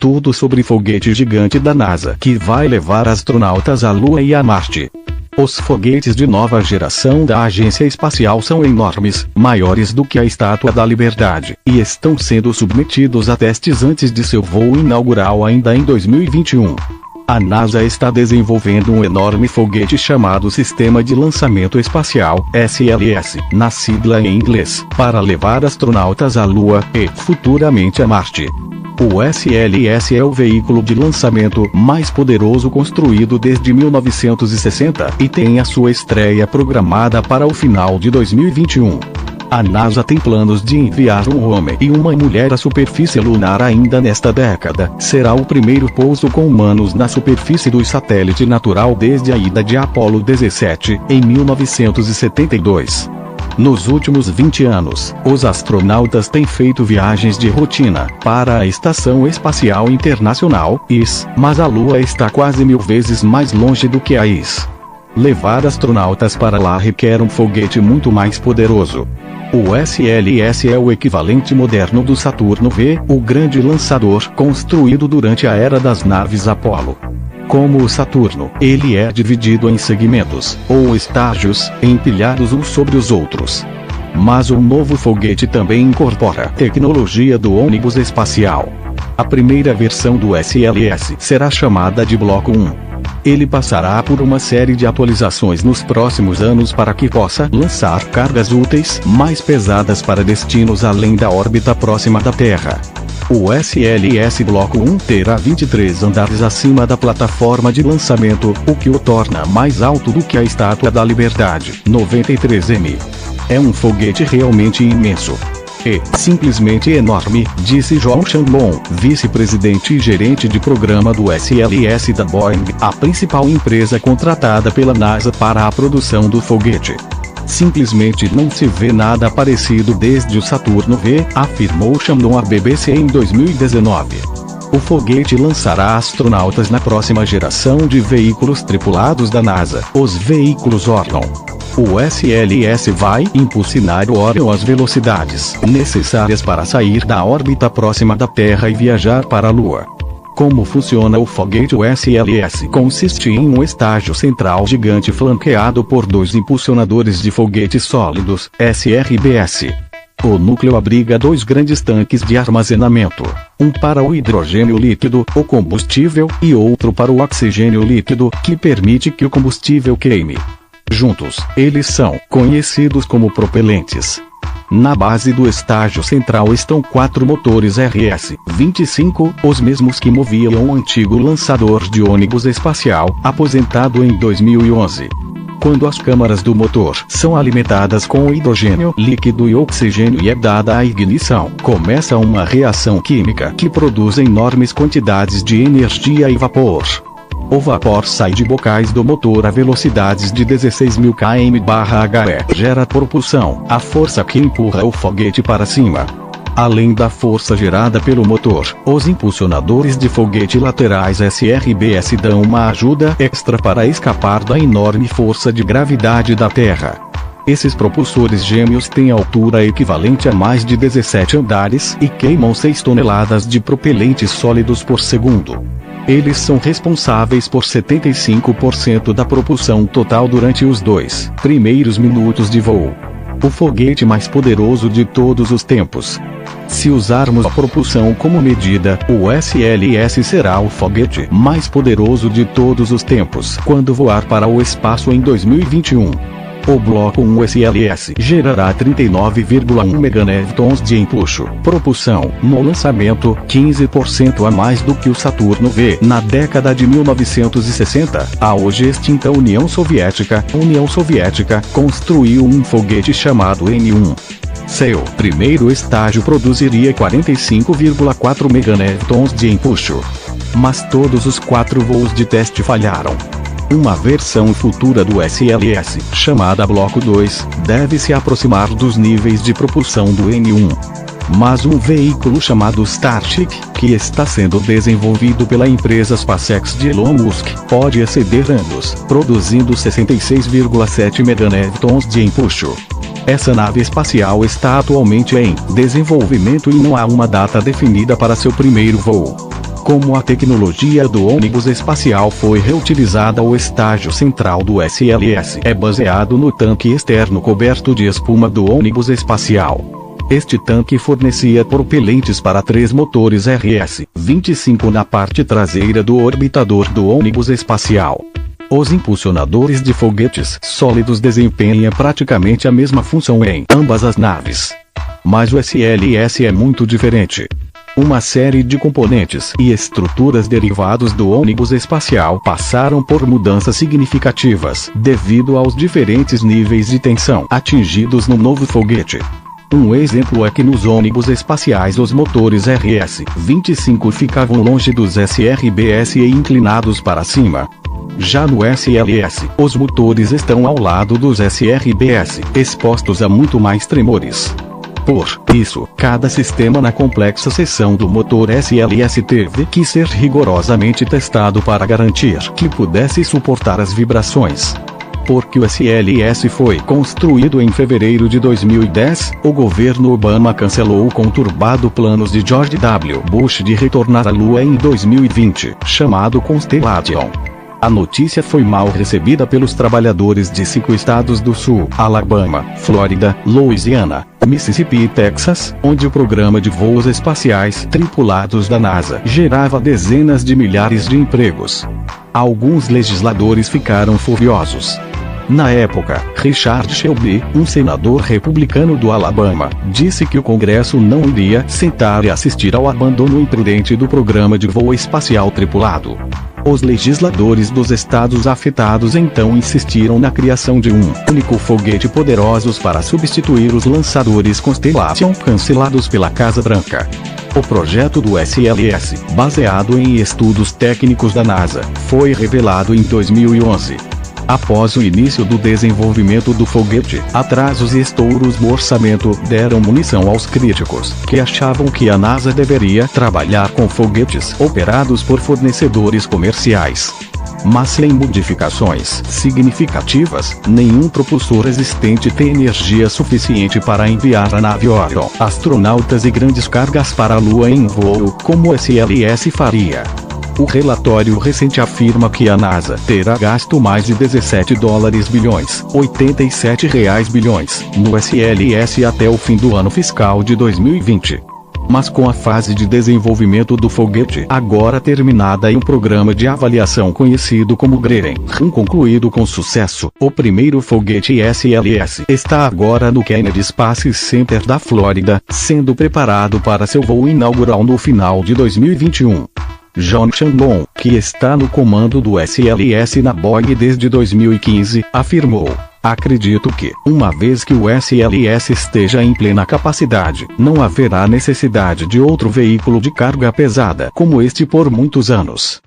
Tudo sobre foguete gigante da NASA que vai levar astronautas à Lua e a Marte. Os foguetes de nova geração da Agência Espacial são enormes, maiores do que a Estátua da Liberdade, e estão sendo submetidos a testes antes de seu voo inaugural ainda em 2021. A NASA está desenvolvendo um enorme foguete chamado Sistema de Lançamento Espacial, SLS, na sigla em inglês, para levar astronautas à Lua e, futuramente, a Marte. O SLS é o veículo de lançamento mais poderoso construído desde 1960 e tem a sua estreia programada para o final de 2021. A NASA tem planos de enviar um homem e uma mulher à superfície lunar ainda nesta década. Será o primeiro pouso com humanos na superfície do satélite natural desde a ida de Apollo 17, em 1972. Nos últimos 20 anos, os astronautas têm feito viagens de rotina para a Estação Espacial Internacional, ISS, mas a Lua está quase 1000 vezes mais longe do que a ISS. Levar astronautas para lá requer um foguete muito mais poderoso. O SLS é o equivalente moderno do Saturno V, o grande lançador construído durante a era das naves Apollo. Como o Saturno, ele é dividido em segmentos, ou estágios, empilhados uns sobre os outros. Mas o novo foguete também incorpora a tecnologia do ônibus espacial. A primeira versão do SLS será chamada de Bloco 1. Ele passará por uma série de atualizações nos próximos anos para que possa lançar cargas úteis mais pesadas para destinos além da órbita próxima da Terra. O SLS Bloco 1 terá 23 andares acima da plataforma de lançamento, o que o torna mais alto do que a Estátua da Liberdade, 93 m. É um foguete realmente imenso. E, simplesmente enorme, disse John Chandler, vice-presidente e gerente de programa do SLS da Boeing, a principal empresa contratada pela NASA para a produção do foguete. Simplesmente não se vê nada parecido desde o Saturno V, afirmou Chandler à BBC em 2019. O foguete lançará astronautas na próxima geração de veículos tripulados da NASA, os veículos Orion. O SLS vai impulsionar o Orion às velocidades necessárias para sair da órbita próxima da Terra e viajar para a Lua. Como funciona o foguete? O SLS consiste em um estágio central gigante flanqueado por 2 impulsionadores de foguetes sólidos, SRBS. O núcleo abriga 2 grandes tanques de armazenamento, um para o hidrogênio líquido, o combustível, e outro para o oxigênio líquido, que permite que o combustível queime. Juntos, eles são conhecidos como propelentes. Na base do estágio central estão 4 motores RS-25, os mesmos que moviam o antigo lançador de ônibus espacial, aposentado em 2011. Quando as câmaras do motor são alimentadas com hidrogênio líquido e oxigênio e é dada a ignição, começa uma reação química que produz enormes quantidades de energia e vapor. O vapor sai de bocais do motor a velocidades de 16.000 km/h. Gera propulsão, a força que empurra o foguete para cima. Além da força gerada pelo motor, os impulsionadores de foguete laterais SRBS dão uma ajuda extra para escapar da enorme força de gravidade da Terra. Esses propulsores gêmeos têm altura equivalente a mais de 17 andares e queimam 6 toneladas de propelentes sólidos por segundo. Eles são responsáveis por 75% da propulsão total durante os 2 primeiros minutos de voo. O foguete mais poderoso de todos os tempos. Se usarmos a propulsão como medida, o SLS será o foguete mais poderoso de todos os tempos quando voar para o espaço em 2021. O Bloco 1 SLS gerará 39,1 meganewtons de empuxo, propulsão, no lançamento, 15% a mais do que o Saturno V. Na década de 1960, a hoje extinta União Soviética construiu um foguete chamado N-1. Seu primeiro estágio produziria 45,4 meganewtons de empuxo. Mas todos os 4 voos de teste falharam. Uma versão futura do SLS, chamada Bloco 2, deve se aproximar dos níveis de propulsão do N-1. Mas um veículo chamado Starship, que está sendo desenvolvido pela empresa SpaceX de Elon Musk, pode exceder ambos, produzindo 66,7 meganewtons de empuxo. Essa nave espacial está atualmente em desenvolvimento e não há uma data definida para seu primeiro voo. Como a tecnologia do ônibus espacial foi reutilizada, o estágio central do SLS é baseado no tanque externo coberto de espuma do ônibus espacial. Este tanque fornecia propelentes para 3 motores RS-25 na parte traseira do orbitador do ônibus espacial. Os impulsionadores de foguetes sólidos desempenham praticamente a mesma função em ambas as naves. Mas o SLS é muito diferente. Uma série de componentes e estruturas derivados do ônibus espacial passaram por mudanças significativas devido aos diferentes níveis de tensão atingidos no novo foguete. Um exemplo é que nos ônibus espaciais os motores RS-25 ficavam longe dos SRBS e inclinados para cima. Já no SLS, os motores estão ao lado dos SRBS, expostos a muito mais tremores. Por isso, cada sistema na complexa seção do motor SLS teve que ser rigorosamente testado para garantir que pudesse suportar as vibrações. Porque o SLS foi construído em fevereiro de 2010, o governo Obama cancelou o conturbado planos de George W. Bush de retornar à Lua em 2020, chamado Constellation. A notícia foi mal recebida pelos trabalhadores de 5 estados do Sul: Alabama, Flórida, Louisiana, Mississippi e Texas, onde o programa de voos espaciais tripulados da NASA gerava dezenas de milhares de empregos. Alguns legisladores ficaram furiosos. Na época, Richard Shelby, um senador republicano do Alabama, disse que o Congresso não iria sentar e assistir ao abandono imprudente do programa de voo espacial tripulado. Os legisladores dos estados afetados então insistiram na criação de um único foguete poderoso para substituir os lançadores Constellation cancelados pela Casa Branca. O projeto do SLS, baseado em estudos técnicos da NASA, foi revelado em 2011. Após o início do desenvolvimento do foguete, atrasos e estouros no orçamento deram munição aos críticos, que achavam que a NASA deveria trabalhar com foguetes operados por fornecedores comerciais. Mas sem modificações significativas, nenhum propulsor existente tem energia suficiente para enviar a nave Orion, astronautas e grandes cargas para a Lua em voo, como o SLS faria. O relatório recente afirma que a NASA terá gasto mais de 17 dólares bilhões, 87 reais bilhões, no SLS até o fim do ano fiscal de 2020. Mas com a fase de desenvolvimento do foguete agora terminada e um programa de avaliação conhecido como Green concluído com sucesso, o primeiro foguete SLS está agora no Kennedy Space Center da Flórida, sendo preparado para seu voo inaugural no final de 2021. John Chandler, que está no comando do SLS na Boeing desde 2015, afirmou: "Acredito que, uma vez que o SLS esteja em plena capacidade, não haverá necessidade de outro veículo de carga pesada como este por muitos anos."